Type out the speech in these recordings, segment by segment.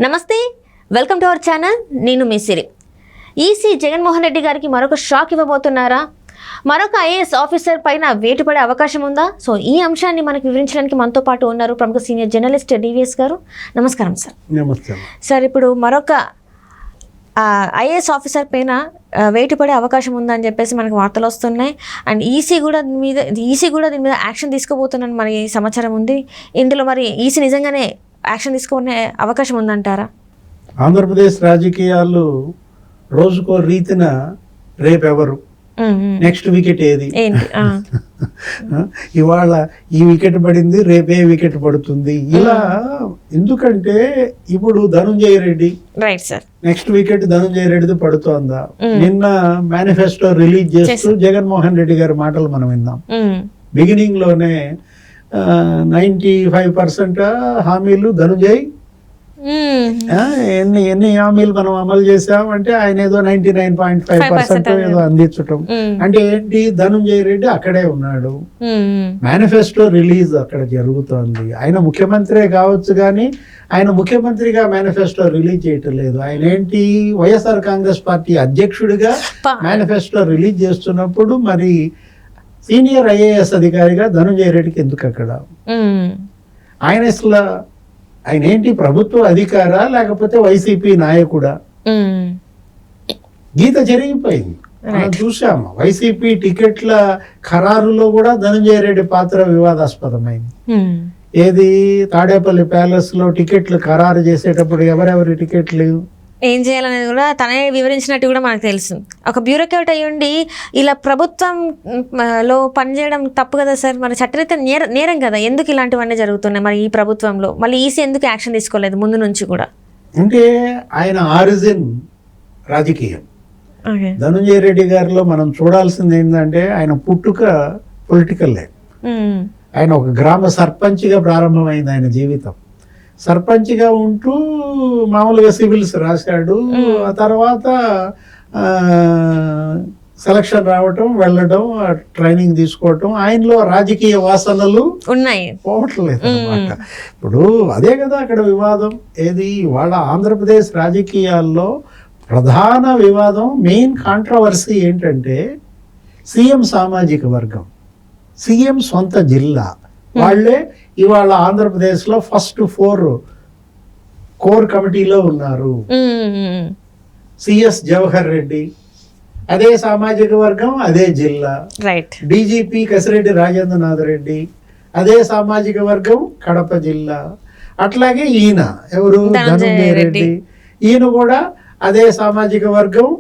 నమస్తే, welcome to our channel. నేను మీ సిరి. EC Jaganmohan Reddy గారికి మరొక షాక్ ఇవ్వబోతున్నారా? మరొక ఐఏఎస్ ఆఫీసర్ పైన వేటు పడే అవకాశం ఉందా? సో ఈ అంశాన్ని మనకు వివరించడానికి మనతో పాటు ఉన్నారు ప్రముఖ సీనియర్ జర్నలిస్ట్ డివిఎస్ గారు. నమస్కారం సార్. నమస్తే సార్, ఇప్పుడు మరొక ఐఏఎస్ ఆఫీసర్ పైన వేటు పడే అవకాశం ఉందని చెప్పేసి మనకు వార్తలు వస్తున్నాయి. అండ్ ఈసీ కూడా దీని మీద యాక్షన్ తీసుకోబోతున్నాను మరి సమాచారం ఉంది. ఇందులో మరి ఈసీ నిజంగానే యాక్షన్ తీసుకునే అవకాశం ఉందంటారా? ఆంధ్రప్రదేశ్ రాజకీయాలు రోజుకో రీతిన రేపెవరు, నెక్స్ట్ వికెట్ ఏది, ఇవాళ ఈ వికెట్ పడింది రేపే వికెట్ పడుతుంది, ఇలా. ఎందుకంటే ఇప్పుడు Dhananjaya Reddy right sir, next wicket Dhananjaya రెడ్డిది పడుతోందా? నిన్న మేనిఫెస్టో రిలీజ్ చేస్తూ జగన్మోహన్ రెడ్డి గారి మాటలు మనం విన్నాం. బిగినింగ్ లోనే 95% హామీలు ధనుంజయ్, ఎన్ని హామీలు మనం అమలు చేసామంటే ఆయన ఏదో 99.5% ఏదో అందించటం. అంటే ఏంటి, ధనుంజయ రెడ్డి అక్కడే ఉన్నాడు, మేనిఫెస్టో రిలీజ్ అక్కడ జరుగుతోంది. ఆయన ముఖ్యమంత్రే కావచ్చు కానీ ఆయన ముఖ్యమంత్రిగా మేనిఫెస్టో రిలీజ్ చేయటం లేదు. ఆయన ఏంటి, వైఎస్ఆర్ కాంగ్రెస్ పార్టీ అధ్యక్షుడిగా మేనిఫెస్టో రిలీజ్ చేస్తున్నప్పుడు మరి సీనియర్ ఐఏఎస్ అధికారిగా ధనుంజయ రెడ్డికి ఎందుకు అక్కడ? ఆయన అసలు ఆయన ఏంటి, ప్రభుత్వ అధికారా లేకపోతే వైసీపీ నాయకుడా? గీత జరిగిపోయింది, మనం చూసాము. వైసీపీ టికెట్ల ఖరారులో కూడా ధనుంజయ రెడ్డి పాత్ర వివాదాస్పదమైంది. ఏది, తాడేపల్లి ప్యాలెస్ లో టికెట్లు ఖరారు చేసేటప్పుడు ఎవరెవరి టికెట్లు ఏం చేయాలనేది కూడా తనే వివరించినట్టు కూడా మనకు తెలుసు. ఒక బ్యూరోక్రాట్ అయ్యుండి ఇలా ప్రభుత్వంలో పనిచేయడం తప్పు కదా సార్? మరి చట్టరీత్యా నేరం కదా? ఎందుకు ఇలాంటివన్నీ జరుగుతున్నాయి మరి ఈ ప్రభుత్వంలో? మళ్ళీ ఈసీ ఎందుకు యాక్షన్ తీసుకోలేదు ముందు నుంచి కూడా? అంటే ఆయన ఆరిజిన్ రాజకీయం. ధనుంజయ రెడ్డి గారిలో మనం చూడాల్సింది ఏంటంటే ఆయన పుట్టుక పొలిటికల్ లైఫ్. ఆయన ఒక గ్రామ సర్పంచ్గా ప్రారంభమైంది ఆయన జీవితం. సర్పంచ్గా ఉంటూ మామూలుగా సివిల్స్ రాశాడు. ఆ తర్వాత సెలక్షన్ రావటం, వెళ్ళడం, ట్రైనింగ్ తీసుకోవటం, ఆయనలో రాజకీయ వాసనలు ఉన్నాయి, పోవట్లేదు అనమాట. ఇప్పుడు అదే కదా అక్కడ వివాదం. ఏది, వాళ్ళ ఆంధ్రప్రదేశ్ రాజకీయాల్లో ప్రధాన వివాదం, మెయిన్ కాంట్రవర్సీ ఏంటంటే సీఎం సామాజిక వర్గం, సీఎం సొంత జిల్లా వాళ్ళే ఇవాళ ఆంధ్రప్రదేశ్లో ఫస్ట్ 4 కోర్ కమిటీలో ఉన్నారు. సిఎస్ జవహర్ రెడ్డి అదే సామాజిక వర్గం, అదే జిల్లా. డీజీపీ కసిరెడ్డి రాజేంద్రనాథ్ రెడ్డి అదే సామాజిక వర్గం, కడప జిల్లా. అట్లాగే ఈయన ఎవరు, ధనుంజయ రెడ్డి, ఈయన కూడా అదే సామాజిక వర్గం,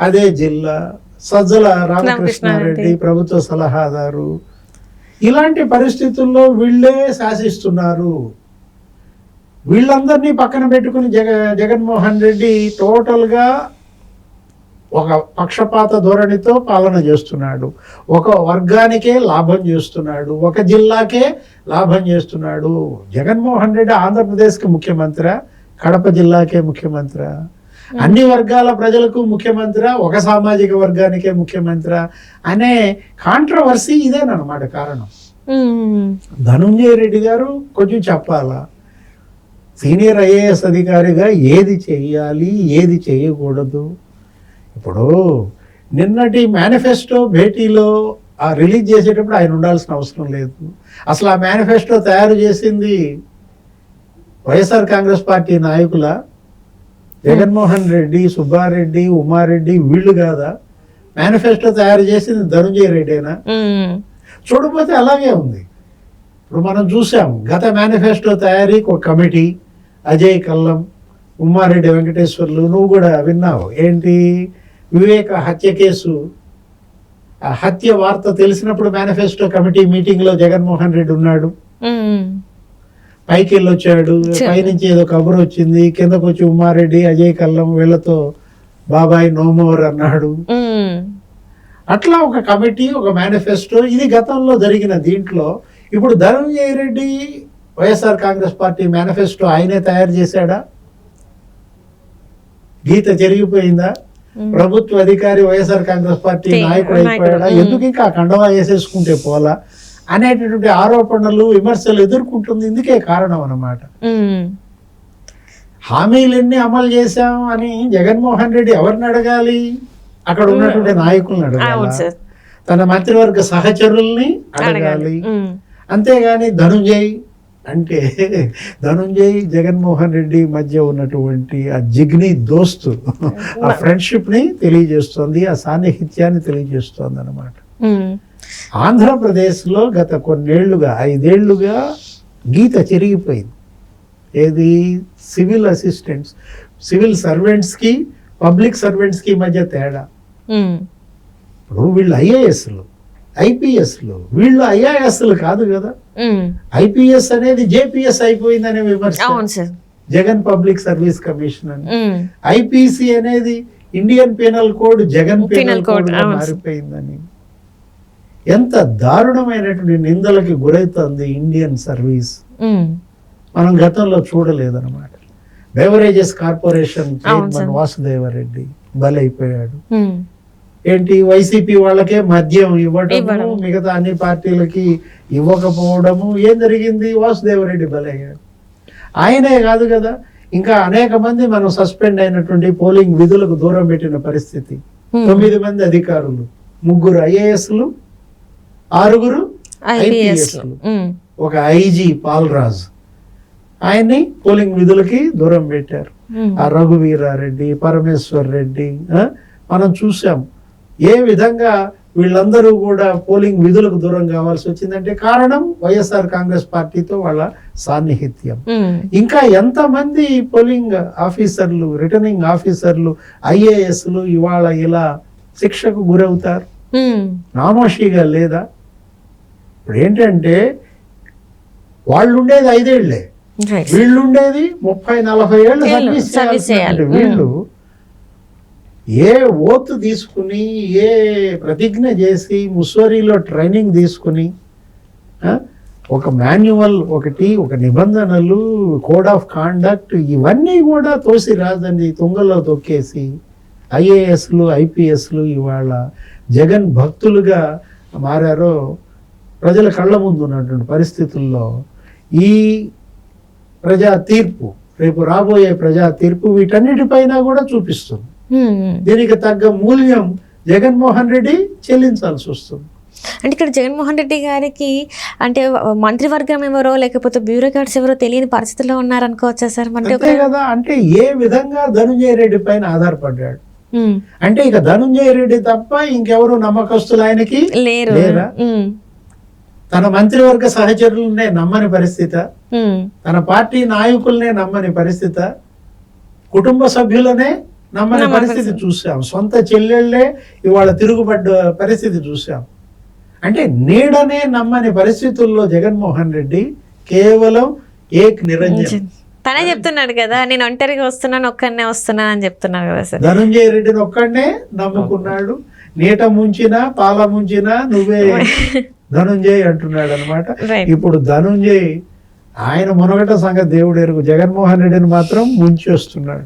అదే జిల్లా. సజ్జల రామకృష్ణారెడ్డి ప్రభుత్వ సలహాదారు. ఇలాంటి పరిస్థితుల్లో వీళ్ళే శాసిస్తున్నారు. వీళ్ళందరినీ పక్కన పెట్టుకుని జగన్మోహన్ రెడ్డి టోటల్గా ఒక పక్షపాత ధోరణితో పాలన చేస్తున్నాడు. ఒక వర్గానికే లాభం చేస్తున్నాడు, ఒక జిల్లాకే లాభం చేస్తున్నాడు. జగన్మోహన్ రెడ్డి ఆంధ్రప్రదేశ్కి ముఖ్యమంత్రి, కడప జిల్లాకే ముఖ్యమంత్రి, అన్ని వర్గాల ప్రజలకు ముఖ్యమంత్రి, ఒక సామాజిక వర్గానికే ముఖ్యమంత్రి అనే కాంట్రవర్సీ ఇదేనమాట కారణం. ధనుంజయ రెడ్డి గారు కొంచెం చెప్పాలా, సీనియర్ ఐఏఎస్ అధికారిగా ఏది చెయ్యాలి, ఏది చేయకూడదు. ఇప్పుడు నిన్నటి మేనిఫెస్టో భేటీలో రిలీజ్ చేసేటప్పుడు ఆయన ఉండాల్సిన అవసరం లేదు. అసలు ఆ మేనిఫెస్టో తయారు చేసింది వైఎస్ఆర్ కాంగ్రెస్ పార్టీ నాయకుల, జగన్మోహన్ రెడ్డి, సుబ్బారెడ్డి, ఉమారెడ్డి వీళ్ళు కాదా? మేనిఫెస్టో తయారు చేసింది ధనుంజయ రెడ్డేనా? చూడకపోతే అలాగే ఉంది. ఇప్పుడు మనం చూసాం గత మేనిఫెస్టో తయారీకి ఒక కమిటీ, అజయ్ కల్లం, ఉమారెడ్డి వెంకటేశ్వర్లు. నువ్వు కూడా విన్నావు ఏంటి, వివేక హత్య కేసు, ఆ హత్య వార్త తెలిసినప్పుడు మేనిఫెస్టో కమిటీ మీటింగ్లో జగన్మోహన్ రెడ్డి ఉన్నాడు. పైకి వెళ్ళి వచ్చాడు, పైనుంచి ఏదో కబురు వచ్చింది, కిందకు వచ్చి ఉమారెడ్డి, అజయ్ కల్లం వీళ్ళతో బాబాయ్ నో మోర్ అన్నాడు. అట్లా ఒక కమిటీ, ఒక మేనిఫెస్టో, ఇది గతంలో జరిగిన దీంట్లో. ఇప్పుడు ధనుంజయ రెడ్డి వైఎస్ఆర్ కాంగ్రెస్ పార్టీ మేనిఫెస్టో ఆయనే తయారు చేశాడా? గీత జరిగిపోయిందా? ప్రభుత్వ అధికారి వైఎస్ఆర్ కాంగ్రెస్ పార్టీ నాయకుడు అయిపోయాడా? ఎందుకు ఇంకా కండవా వేసేసుకుంటే పోలా అనేటటువంటి ఆరోపణలు, విమర్శలు ఎదుర్కొంటుంది. ఇందుకే కారణం అన్నమాట. హామీలన్నీ అమలు చేశాం అని జగన్మోహన్ రెడ్డి ఎవరిని అడగాలి? అక్కడ ఉన్నటువంటి నాయకులను అవును అడగాలి, సార్. తన మంత్రివర్గ సహచరుల్ని అడగాలి. అంతేగాని ధనుంజయ్ అంటే ధనుంజయ్ జగన్మోహన్ రెడ్డి మధ్య ఉన్నటువంటి ఆ జిగ్ని దోస్తు, ఆ ఫ్రెండ్షిప్ ని తెలియజేస్తోంది, ఆ సాన్నిహిత్యాన్ని తెలియజేస్తోంది అనమాట. ఆంధ్రప్రదేశ్లో గత కొన్నేళ్లుగా 5 ఏళ్లుగా గీత చెరిగిపోయింది. ఏది? సివిల్ అసిస్టెంట్స్, సివిల్ సర్వెంట్స్కి పబ్లిక్ సర్వెంట్స్కి మధ్య తేడా. ఇప్పుడు వీళ్ళు ఐఏఎస్లు, ఐపీఎస్లు, వీళ్ళు ఐఆర్ఎస్లు కాదు కదా. ఐపీఎస్ అనేది జేపీఎస్ అయిపోయిందనే విమర్శ జగన్ పబ్లిక్ సర్వీస్ కమిషన్ అని. ఐపీసీ అనేది Indian penal code Jagan penal code మారిపోయిందని. ఎంత దారుణమైనటువంటి నిందలకి గురవుతుంది ఇండియన్ సర్వీస్. మనం గతంలో చూడలేదన్నమాట. బెవరేజెస్ కార్పొరేషన్ చైర్మన్ వాసుదేవరెడ్డి బలైపోయాడు. ఏంటి? వైసీపీ వాళ్ళకే మద్యం ఇవ్వడము, మిగతా అన్ని పార్టీలకి ఇవ్వకపోవడము. ఏం జరిగింది? వాసుదేవరెడ్డి బలయ్యాడు. ఆయనే కాదు కదా, ఇంకా అనేక మంది మనం సస్పెండ్ అయినటువంటి పోలింగ్ విధులకు దూరం పెట్టిన పరిస్థితి. 9 మంది అధికారులు, 3 ఐఏఎస్లు, 6 ఐపీఎస్లు, ఒక ఐజీ పాల్రాజ్, ఆయన్ని పోలింగ్ విధులకి దూరం పెట్టారు. ఆ రఘువీరారెడ్డి, పరమేశ్వర్ రెడ్డి, మనం చూసాం ఏ విధంగా వీళ్ళందరూ కూడా పోలింగ్ విధులకు దూరం కావాల్సి వచ్చిందంటే కారణం వైఎస్ఆర్ కాంగ్రెస్ పార్టీతో వాళ్ళ సాన్నిహిత్యం. ఇంకా ఎంతమంది పోలింగ్ ఆఫీసర్లు, రిటర్నింగ్ ఆఫీసర్లు, ఐఏఎస్లు ఇవాళ ఇలా శిక్షకు గురవుతారు? నామోషిగా లేదా? ఇప్పుడు ఏంటంటే వాళ్ళు ఉండేది 5 ఏళ్లే, వీళ్ళు ఉండేది 30-40 ఏళ్ళు సర్వీస్ చేయాలి. వీళ్ళు ఏ ఓత్ తీసుకుని, ఏ ప్రతిజ్ఞ చేసి, ముస్వరిలో ట్రైనింగ్ తీసుకుని, ఒక మాన్యువల్ ఒకటి, ఒక నిబంధనలు, కోడ్ ఆఫ్ కాండక్ట్, ఇవన్నీ కూడా తోసి రాజని తుంగలో తొక్కేసి ఐఏఎస్లు, ఐపీఎస్లు ఇవాళ జగన్ భక్తులుగా మారారో ప్రజల కళ్ళ ముందు ఉన్నటువంటి పరిస్థితుల్లో ఈ ప్రజా తీర్పు, రేపు రాబోయే ప్రజా తీర్పు వీటన్నిటిపైన కూడా చూపిస్తుంది. దీనికి తగ్గ మూల్యం జగన్మోహన్ రెడ్డి చెల్లించాల్సి వస్తుంది. అంటే ఇక్కడ జగన్మోహన్ రెడ్డి గారికి అంటే మంత్రివర్గం ఎవరో లేకపోతే బ్యూరోక్రాట్స్ ఎవరో తెలియని పరిస్థితుల్లో ఉన్నారనుకోవచ్చా సార్? అంతే కదా. అంటే ఏ విధంగా ధనుంజయ రెడ్డి పైన ఆధారపడ్డాడు అంటే ఇక ధనుంజయ రెడ్డి తప్ప ఇంకెవరు నమ్మకస్తులు ఆయనకి లేరా? తన మంత్రివర్గ సహచరులనే నమ్మని పరిస్థితి, తన పార్టీ నాయకులనే నమ్మని పరిస్థితి, కుటుంబ సభ్యులనే నమ్మని పరిస్థితి చూసాం, సొంత చెల్లెళ్ళే ఇవాళ తిరుగుబడ్డ పరిస్థితి చూసాం. అంటే నీడనే నమ్మని పరిస్థితుల్లో జగన్మోహన్ రెడ్డి కేవలం ఏక్ నిరంజన్. తనే చెప్తున్నాడు కదా, నేను ఒంటరిగా వస్తున్నాను, ఒక్కడనే వస్తున్నాను అని చెప్తున్నాడు కదా సార్. ధనుంజయ రెడ్డిని ఒక్కడనే నమ్ముకున్నాడు. నీట ముంచినా పాల ముంచినా నువ్వే ధనుంజయ్ అంటున్నాడు అనమాట. ఇప్పుడు ధనుంజయ్ ఆయన మునగట సంగతి దేవుడు ఎరుగు, జగన్మోహన్ రెడ్డిని మాత్రం ముంచేస్తున్నాడు.